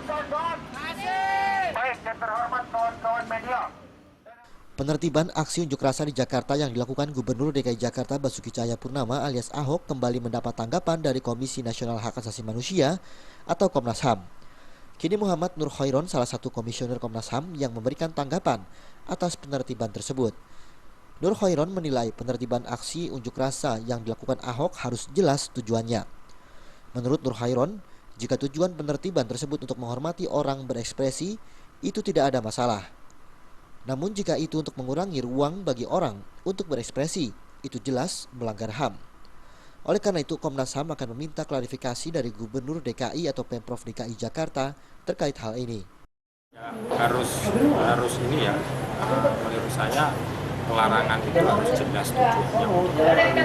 Baik, yang terhormat kawan-kawan media. Penertiban aksi unjuk rasa di Jakarta yang dilakukan Gubernur DKI Jakarta Basuki Cahayapurnama alias Ahok kembali mendapat tanggapan dari Komisi Nasional Hak Asasi Manusia atau Komnas HAM. Kini Muhammad Nur Khairon, salah satu komisioner Komnas HAM yang memberikan tanggapan atas penertiban tersebut. Nur Khairon menilai penertiban aksi unjuk rasa yang dilakukan Ahok harus jelas tujuannya. Menurut Nur Khairon, jika tujuan penertiban tersebut untuk menghormati orang berekspresi, itu tidak ada masalah. Namun jika itu untuk mengurangi ruang bagi orang untuk berekspresi, itu jelas melanggar HAM. Oleh karena itu, Komnas HAM akan meminta klarifikasi dari Gubernur DKI atau Pemprov DKI Jakarta terkait hal ini. Ya, harus ini ya, menurut saya pelarangan itu harus jelas tujuannya.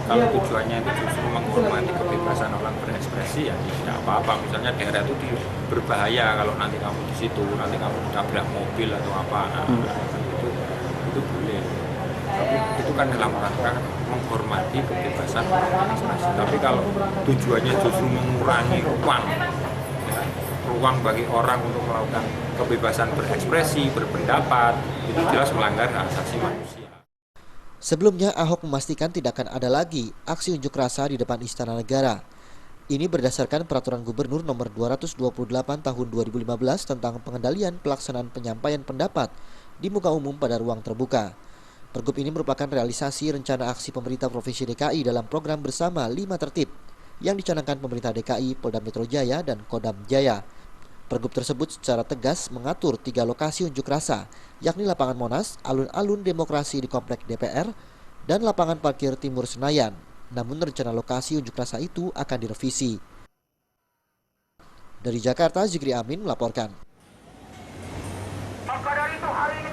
Kalau tujuannya itu justru menghormati kebebasan orang berekspresi ya tidak apa-apa. Misalnya daerah itu berbahaya kalau nanti kamu di situ, nanti kamu tabrak mobil atau apa, itu boleh. Tapi itu kan dalam rangka menghormati kebebasan orang berekspresi. Tapi kalau tujuannya justru mengurangi ruang bagi orang untuk melakukan kebebasan berekspresi, berpendapat, itu jelas melanggar hak asasi manusia. Sebelumnya, Ahok memastikan tidak akan ada lagi aksi unjuk rasa di depan Istana Negara. Ini berdasarkan Peraturan Gubernur Nomor 228 Tahun 2015 tentang pengendalian pelaksanaan penyampaian pendapat di muka umum pada ruang terbuka. Pergub ini merupakan realisasi rencana aksi pemerintah Provinsi DKI dalam program bersama 5 tertib yang dicanangkan pemerintah DKI, Polda Metro Jaya, dan Kodam Jaya. Pergub tersebut secara tegas mengatur 3 lokasi unjuk rasa, yakni lapangan Monas, alun-alun Demokrasi di Komplek DPR, dan lapangan parkir Timur Senayan. Namun rencana lokasi unjuk rasa itu akan direvisi. Dari Jakarta, Zikri Amin melaporkan. Maka dari itu hari ini